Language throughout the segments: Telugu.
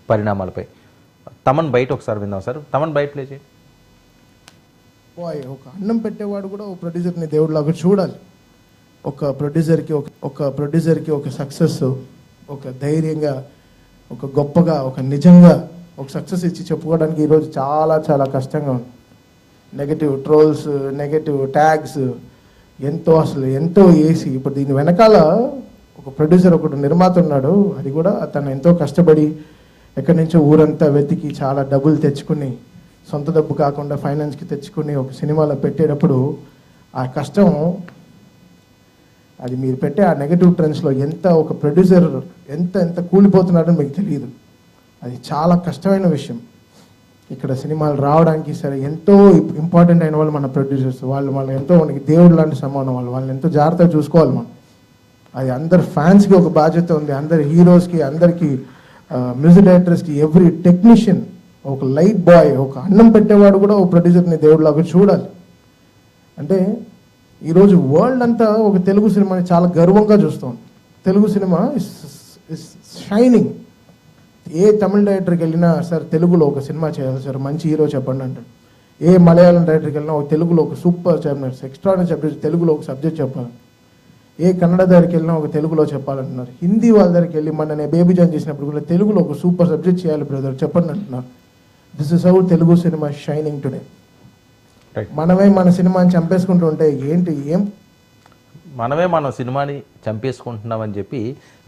పరిణామాలపై తమన్ బయట ఒకసారి విందాం సార్. తమన్ బయట ప్లే చేయండి. ఒక అన్నం పెట్టేవాడు కూడా ఒక ప్రొడ్యూసర్ని దేవుడిలాగా చూడాలి. ఒక ప్రొడ్యూసర్కి ఒక సక్సెస్, ఒక ధైర్యంగా, ఒక గొప్పగా, ఒక నిజంగా ఒక సక్సెస్ ఇచ్చి చెప్పుకోవడానికి ఈరోజు చాలా చాలా కష్టంగా ఉంది. నెగటివ్ ట్రోల్స్, నెగటివ్ ట్యాగ్స్ ఎంతో వేసి ఇప్పుడు దీని వెనకాల ఒక ప్రొడ్యూసర్, ఒకటి నిర్మాత ఉన్నాడు. అది కూడా తను ఎంతో కష్టపడి ఎక్కడి నుంచో ఊరంతా వెతికి చాలా డబ్బులు తెచ్చుకుని, సొంత డబ్బు కాకుండా ఫైనాన్స్కి తెచ్చుకుని ఒక సినిమాలో పెట్టేటప్పుడు ఆ కష్టం, అది మీరు పెట్టే ఆ నెగటివ్ ట్రెండ్స్లో ఒక ప్రొడ్యూసర్ ఎంత కూలిపోతున్నాడో మీకు తెలియదు. అది చాలా కష్టమైన విషయం. ఇక్కడ సినిమాలు రావడానికి సరే ఎంతో ఇంపార్టెంట్ అయిన వాళ్ళు మన ప్రొడ్యూసర్స్. వాళ్ళు ఎంతో మనకి దేవుడు లాంటి సమానం. వాళ్ళని ఎంతో జాగ్రత్తగా చూసుకోవాలి మనం. అది అందరు ఫ్యాన్స్కి ఒక బాధ్యత ఉంది, అందరి హీరోస్కి, అందరికీ మ్యూజిక్ డైరెక్టర్స్కి, ఎవ్రీ టెక్నీషియన్, ఒక లైట్ బాయ్, ఒక అన్నం పెట్టేవాడు కూడా ఒక ప్రొడ్యూసర్ని దేవుడిలాగా చూడాలి. అంటే ఈరోజు వరల్డ్ అంతా ఒక తెలుగు సినిమాని చాలా గర్వంగా చూస్తుంది. Telugu cinema is shining. ఏ తమిళ డైరెక్టర్కి వెళ్ళినా సార్ తెలుగులో ఒక సినిమా చేయాలి సార్, మంచి హీరో చెప్పండి అంటాడు. ఏ మలయాళం డైరెక్టర్కి వెళ్ళినా ఒక తెలుగులో ఒక సూపర్ చెప్పినారు, ఎక్స్ట్రాడినరీ సబ్జెక్ట్, తెలుగులో ఒక సబ్జెక్ట్ చెప్పాలి. ఏ కన్నడ దగ్గరికి వెళ్ళినా ఒక తెలుగులో చెప్పాలంటున్నారు. హిందీ వాళ్ళ దగ్గరికి వెళ్ళి మన నేను బేబీ జాన్ చేసినప్పుడు కూడా తెలుగులో ఒక సూపర్ సబ్జెక్ట్ చేయాలి బ్రదర్ చెప్పండి అంటున్నారు. This is how Telugu cinema shining today. మనమే మన సినిమాని చంపేసుకుంటూ ఉంటే మనమే మన సినిమాని చంపేసుకుంటున్నామని చెప్పి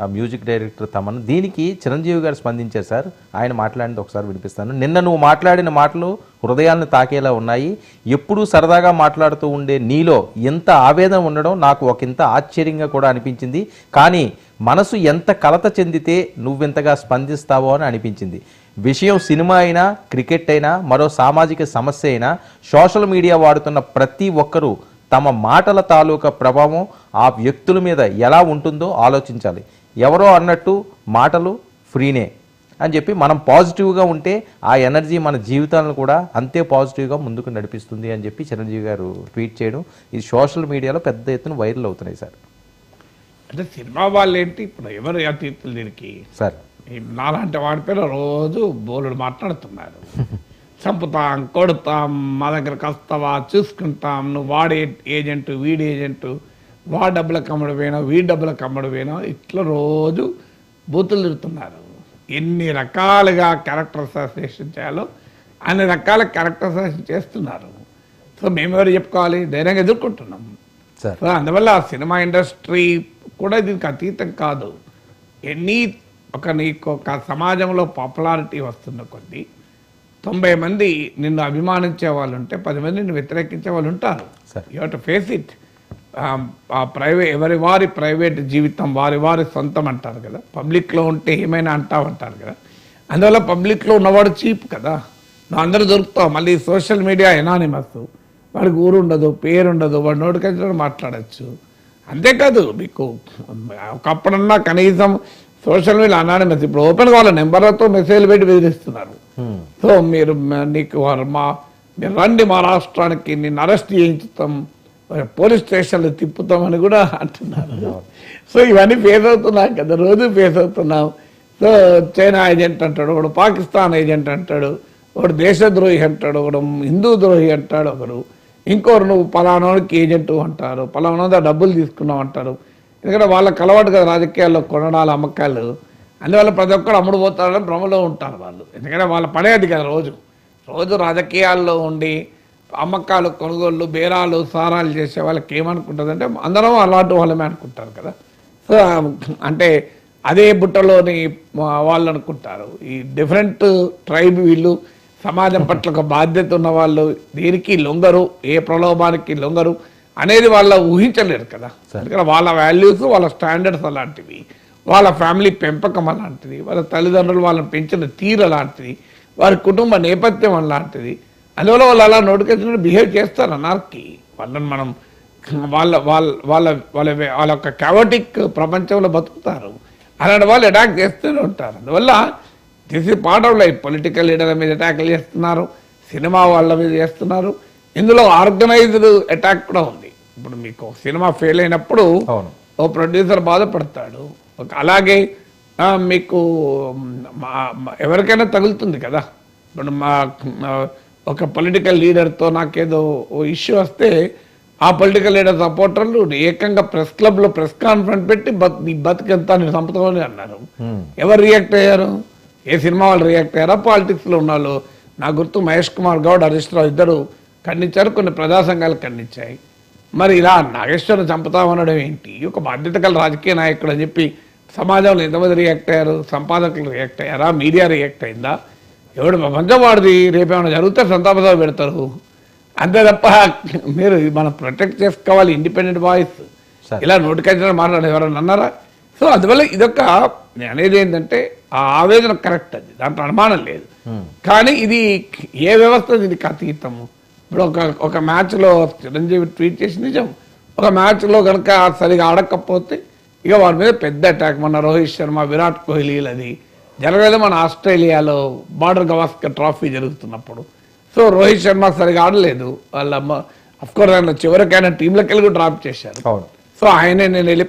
ఆ మ్యూజిక్ డైరెక్టర్ తమన్. దీనికి చిరంజీవి గారు స్పందించారు సార్. ఆయన మాట్లాడింది ఒకసారి వినిపిస్తాను. నిన్న నువ్వు మాట్లాడిన మాటలు హృదయాన్ని తాకేలా ఉన్నాయి. ఎప్పుడూ సరదాగా మాట్లాడుతూ ఉండే నీలో ఎంత ఆవేదన ఉండడం నాకు ఒకంత ఆశ్చర్యంగా కూడా అనిపించింది. కానీ మనసు ఎంత కలత చెందితే నువ్వెంతగా స్పందిస్తావో అని అనిపించింది. విషయం సినిమా అయినా, క్రికెట్ అయినా, మరో సామాజిక సమస్య అయినా, సోషల్ మీడియా వాడుతున్న ప్రతి ఒక్కరూ తమ మాటల తాలూకా ప్రభావం ఆ వ్యక్తుల మీద ఎలా ఉంటుందో ఆలోచించాలి. ఎవరో అన్నట్టు మాటలు ఫ్రీనే అని చెప్పి మనం పాజిటివ్గా ఉంటే ఆ ఎనర్జీ మన జీవితాలను కూడా అంతే పాజిటివ్గా ముందుకు నడిపిస్తుంది అని చెప్పి చిరంజీవి గారు ట్వీట్ చేయడం ఇది సోషల్ మీడియాలో పెద్ద ఎత్తున వైరల్ అవుతున్నాయి సార్. అంటే సినిమా వాళ్ళు ఏంటి ఇప్పుడు ఎవరు అతీతులు దీనికి సార్? నాలాంటి వాడి పేరు రోజు బోలుడు మాట్లాడుతున్నారు. చంపుతాం, కొడతాం, మా దగ్గరకు వస్తావా, చూసుకుంటాం, నువ్వు వాడే ఏజెంటు, వీడి ఏజెంటు, వాడు డబ్బులకు అమ్ముడు పోయినా, వీడి డబ్బులకు అమ్ముడు పోయినా, ఇట్లా రోజు బూతులు తిరుగుతున్నారు. ఎన్ని రకాలుగా క్యారెక్టర్ అసోసియేషన్ చేయాలో అన్ని రకాల క్యారెక్టర్ అసోసియేషన్ చేస్తున్నారు. సో మేము ఎవరు చెప్పుకోవాలి, ధైర్యంగా ఎదుర్కొంటున్నాం. సో అందువల్ల సినిమా ఇండస్ట్రీ కూడా దీనికి అతీతం కాదు. నీకు ఒక సమాజంలో పాపులారిటీ వస్తున్న కొద్దీ 90 మంది నిన్ను అభిమానించే వాళ్ళు ఉంటే 10 మంది నిన్ను వ్యతిరేకించే వాళ్ళు ఉంటారు. You have to face it. వారి ప్రైవేట్ జీవితం వారి సొంతం అంటారు కదా. పబ్లిక్లో ఉంటే ఏమైనా అంటారు కదా. అందువల్ల పబ్లిక్లో ఉన్నవాడు చీప్ కదా. నువ్వు అందరూ దొరుకుతావు. మళ్ళీ సోషల్ మీడియా ఎనానిమస్, వాడికి ఊరు ఉండదు, పేరు ఉండదు, వాడు నోటికొచ్చినట్టు మాట్లాడచ్చు. అంతేకాదు మీకు ఒకప్పుడన్నా కనీసం సోషల్ మీడియా అనానిమస్, ఇప్పుడు ఓపెన్గా వాళ్ళ నెంబర్లతో మెసేజ్లు పెట్టి బెదిరిస్తున్నారు. సో మీరు రండి మా రాష్ట్రానికి, నిన్ను అరెస్ట్ చేయించుతాం, పోలీస్ స్టేషన్లు తిప్పుతామని కూడా అంటున్నారు. సో ఇవన్నీ ఫేస్ అవుతున్నాం కదా, రోజు ఫేస్ అవుతున్నాం. సో చైనా ఏజెంట్ అంటాడు, ఒకడు పాకిస్తాన్ ఏజెంట్ అంటాడు, ఒకడు దేశద్రోహి అంటాడు, ఒకడు హిందూ ద్రోహి అంటాడు, ఒకరు ఇంకోరు నువ్వు పలానాకి ఏజెంటు అంటారు, పలానా డబ్బులు తీసుకున్నావు అంటారు. ఎందుకంటే వాళ్ళకి అలవాటు కదా రాజకీయాల్లో కొనడాలు, అమ్మకాలు. అందువల్ల ప్రతి ఒక్కరు అమ్ముడు పోతారని భ్రమలో ఉంటారు వాళ్ళు. ఎందుకంటే వాళ్ళ పడేది కదా రోజు రాజకీయాల్లో ఉండి అమ్మకాలు, కొనుగోళ్ళు, బేరాలు, సారాలు చేసే వాళ్ళకి ఏమనుకుంటుందంటే అందరం అలాంటి వాళ్ళమే అనుకుంటారు కదా. సో అంటే అదే బుట్టలోని వాళ్ళు అనుకుంటారు. ఈ డిఫరెంట్ ట్రైబ్ వీళ్ళు సమాజం పట్ల ఒక బాధ్యత ఉన్న వాళ్ళు దీనికి లొంగరు, ఏ ప్రలోభానికి లొంగరు అనేది వాళ్ళ ఊహించలేరు కదా. ఎందుకంటే వాళ్ళ వాల్యూస్, వాళ్ళ స్టాండర్డ్స్ అలాంటివి, వాళ్ళ ఫ్యామిలీ పెంపకం అలాంటిది, వాళ్ళ తల్లిదండ్రులు వాళ్ళని పెంచిన తీరు అలాంటిది, వారి కుటుంబ నేపథ్యం అలాంటిది. అందువల్ల వాళ్ళు అలా నోటికొచ్చినట్టు బిహేవ్ చేస్తారు. అనార్కి వాళ్ళని మనం వాళ్ళ వాళ్ళ వాళ్ళ వాళ్ళ వాళ్ళ యొక్క క్యావటిక్ ప్రపంచంలో బతుకుతారు. అలాంటి వాళ్ళు అటాక్ చేస్తూనే ఉంటారు. అందువల్ల this is part of life. Political లీడర్ల మీద అటాక్లు చేస్తున్నారు, సినిమా వాళ్ళ మీద చేస్తున్నారు. ఇందులో ఆర్గనైజ్డ్ అటాక్ కూడా ఉంది. ఇప్పుడు మీకు సినిమా ఫెయిల్ అయినప్పుడు ఓ ప్రొడ్యూసర్ బాధపడతాడు, అలాగే మీకు ఎవరికైనా తగులుతుంది కదా. ఇప్పుడు ఒక పొలిటికల్ లీడర్తో నాకేదో ఓ ఇష్యూ వస్తే ఆ పొలిటికల్ లీడర్ సపోర్టర్లు ఏకంగా ప్రెస్ క్లబ్లో ప్రెస్ కాన్ఫరెన్స్ పెట్టి నీ బతికెంత నేను చంపుతామని అన్నారు. ఎవరు రియాక్ట్ అయ్యారు? ఏ సినిమా వాళ్ళు రియాక్ట్ అయ్యారా? పాలిటిక్స్లో ఉన్న వాళ్ళు. నా గుర్తు మహేష్ కుమార్ గౌడ్, హరీష్ రావు ఇద్దరు ఖండించారు, కొన్ని ప్రజా సంఘాలు ఖండించాయి. మరి ఇలా నాగేశ్వరం చంపుతామనడం ఏంటి? ఒక బాధ్యత గల రాజకీయ నాయకుడు అని చెప్పి సమాజంలో ఎంతమంది రియాక్ట్ అయ్యారు? సంపాదకులు రియాక్ట్ అయ్యారా? మీడియా రియాక్ట్ అయిందా? ఎవడు ప్రపంచం వాడిది రేపేమైనా జరిగితే సంతాప సభ పెడతారు అంతే తప్ప మీరు మనం ప్రొటెక్ట్ చేసుకోవాలి ఇండిపెండెంట్ వాయిస్. ఇలా నోటికొచ్చిన మాట్లాడే ఎవరన్నా అన్నారా? సో అందువల్ల ఇదొక నేను అనేది ఏంటంటే ఆ ఆవేదన కరెక్ట్, అది దాంట్లో అనుమానం లేదు. కానీ ఇది ఏ వ్యవస్థ దీనికి అతీతము. ఇప్పుడు ఒక మ్యాచ్లో చిరంజీవి ట్వీట్ చేసి నిజం, ఒక మ్యాచ్లో కనుక సరిగా ఆడకపోతే ఇక వాడి మీద పెద్ద అటాక్. మన రోహిత్ శర్మ, విరాట్ కోహ్లీ అది జరగలేదు. మన ఆస్ట్రేలియాలో బార్డర్ గవాస్కర్ ట్రోఫీ జరుగుతున్నప్పుడు సో రోహిత్ శర్మ సరిగా ఆడలేదు. వాళ్ళ అఫ్కోర్స్ ఆయన చివరికి ఆయన టీంలోకి వెళ్ళి డ్రాప్ చేశారు. సో ఆయనే నేను వెళ్ళి